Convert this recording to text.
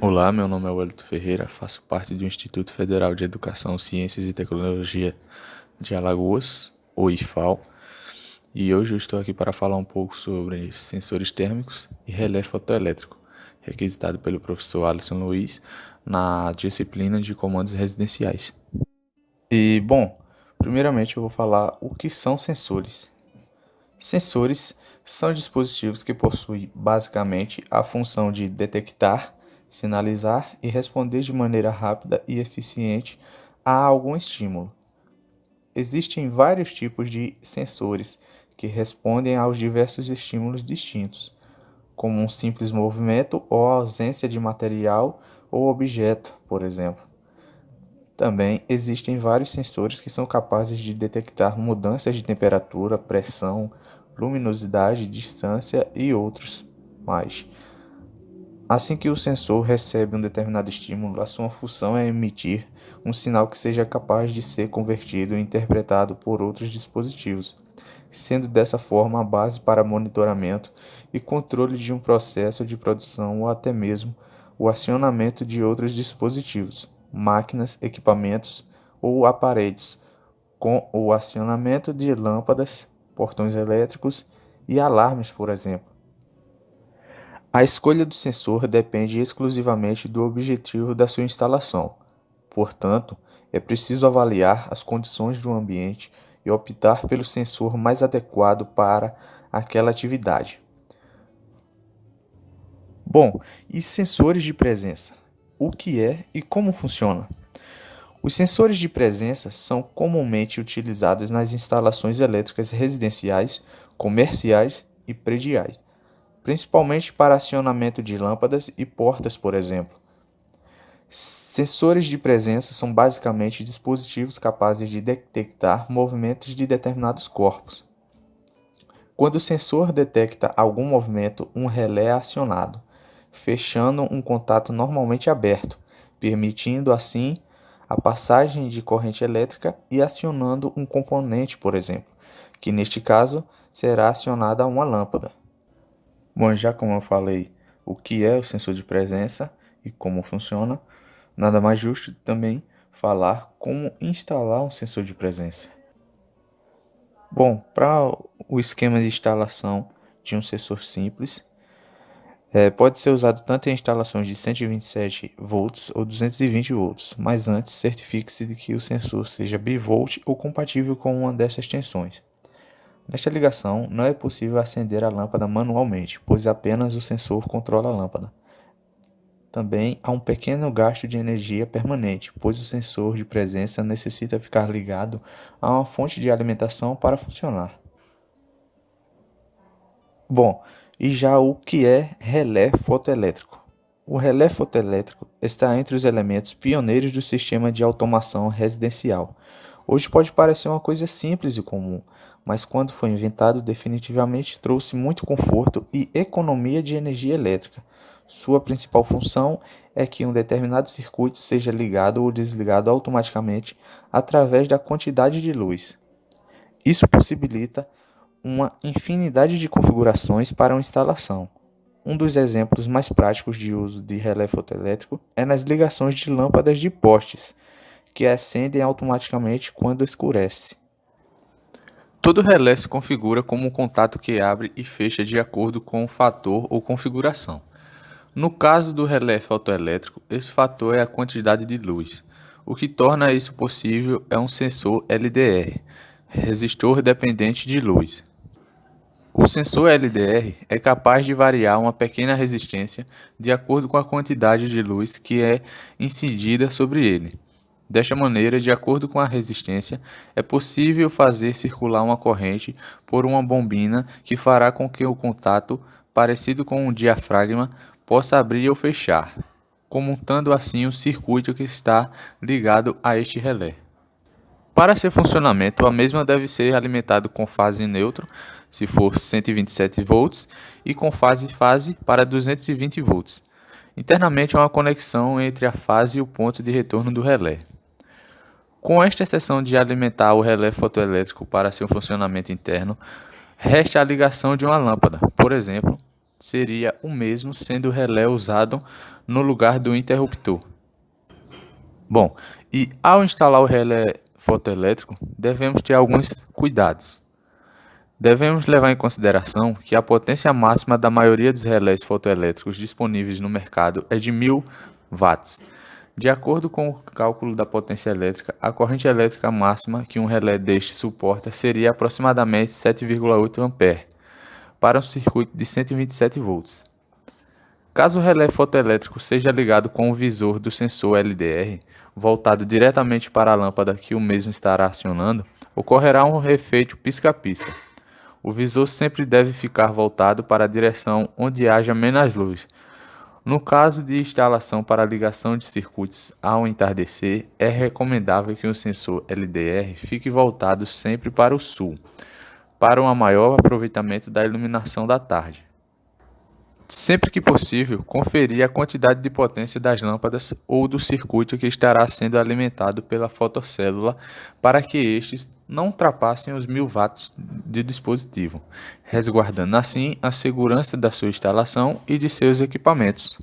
Olá, meu nome é Wellington Ferreira, faço parte do Instituto Federal de Educação, Ciências e Tecnologia de Alagoas, o IFAL, e hoje eu estou aqui para falar um pouco sobre sensores térmicos e relé fotoelétrico, requisitado pelo professor Alisson Luiz na disciplina de comandos residenciais. Primeiramente eu vou falar o que são sensores. Sensores são dispositivos que possuem basicamente a função de detectar, sinalizar e responder de maneira rápida e eficiente a algum estímulo. Existem vários tipos de sensores que respondem aos diversos estímulos distintos, como um simples movimento ou ausência de material ou objeto, por exemplo. Também existem vários sensores que são capazes de detectar mudanças de temperatura, pressão, luminosidade, distância e outros mais. Assim que o sensor recebe um determinado estímulo, a sua função é emitir um sinal que seja capaz de ser convertido e interpretado por outros dispositivos, sendo dessa forma a base para monitoramento e controle de um processo de produção ou até mesmo o acionamento de outros dispositivos, máquinas, equipamentos ou aparelhos, com o acionamento de lâmpadas, portões elétricos e alarmes, por exemplo. A escolha do sensor depende exclusivamente do objetivo da sua instalação. Portanto, é preciso avaliar as condições do ambiente e optar pelo sensor mais adequado para aquela atividade. E sensores de presença? O que é e como funciona? Os sensores de presença são comumente utilizados nas instalações elétricas residenciais, comerciais e prediais, principalmente para acionamento de lâmpadas e portas, por exemplo. Sensores de presença são basicamente dispositivos capazes de detectar movimentos de determinados corpos. Quando o sensor detecta algum movimento, um relé é acionado, fechando um contato normalmente aberto, permitindo assim a passagem de corrente elétrica e acionando um componente, por exemplo, que neste caso será acionada uma lâmpada. Já como eu falei o que é o sensor de presença e como funciona, nada mais justo também falar como instalar um sensor de presença. Para o esquema de instalação de um sensor simples, pode ser usado tanto em instalações de 127 volts ou 220 volts, mas antes certifique-se de que o sensor seja bivolt ou compatível com uma dessas tensões. Nesta ligação, não é possível acender a lâmpada manualmente, pois apenas o sensor controla a lâmpada. Também há um pequeno gasto de energia permanente, pois o sensor de presença necessita ficar ligado a uma fonte de alimentação para funcionar. E já o que é relé fotoelétrico? O relé fotoelétrico está entre os elementos pioneiros do sistema de automação residencial. Hoje pode parecer uma coisa simples e comum, mas quando foi inventado definitivamente trouxe muito conforto e economia de energia elétrica. Sua principal função é que um determinado circuito seja ligado ou desligado automaticamente através da quantidade de luz. Isso possibilita uma infinidade de configurações para uma instalação. Um dos exemplos mais práticos de uso de relé fotoelétrico é nas ligações de lâmpadas de postes, que acendem automaticamente quando escurece. Todo relé se configura como um contato que abre e fecha de acordo com o fator ou configuração. No caso do relé fotoelétrico, esse fator é a quantidade de luz. O que torna isso possível é um sensor LDR, resistor dependente de luz. O sensor LDR é capaz de variar uma pequena resistência de acordo com a quantidade de luz que é incidida sobre ele. Desta maneira, de acordo com a resistência, é possível fazer circular uma corrente por uma bombina que fará com que o contato, parecido com um diafragma, possa abrir ou fechar, comutando assim o circuito que está ligado a este relé. Para seu funcionamento, a mesma deve ser alimentada com fase neutro, se for 127 volts, e com fase para 220 volts. Internamente, há uma conexão entre a fase e o ponto de retorno do relé. Com esta exceção de alimentar o relé fotoelétrico para seu funcionamento interno, resta a ligação de uma lâmpada, por exemplo, seria o mesmo, sendo o relé usado no lugar do interruptor. Bom, e ao instalar o relé fotoelétrico, devemos ter alguns cuidados. Devemos levar em consideração que a potência máxima da maioria dos relés fotoelétricos disponíveis no mercado é de 1000 watts. De acordo com o cálculo da potência elétrica, a corrente elétrica máxima que um relé deste suporta seria aproximadamente 7,8 A para um circuito de 127 volts. Caso o relé fotoelétrico seja ligado com o visor do sensor LDR, voltado diretamente para a lâmpada que o mesmo estará acionando, ocorrerá um efeito pisca-pisca. O visor sempre deve ficar voltado para a direção onde haja menos luz. No caso de instalação para ligação de circuitos ao entardecer, é recomendável que o sensor LDR fique voltado sempre para o sul, para um maior aproveitamento da iluminação da tarde. Sempre que possível, conferir a quantidade de potência das lâmpadas ou do circuito que estará sendo alimentado pela fotocélula para que estes não ultrapassem os 1000 watts de dispositivo, resguardando assim a segurança da sua instalação e de seus equipamentos.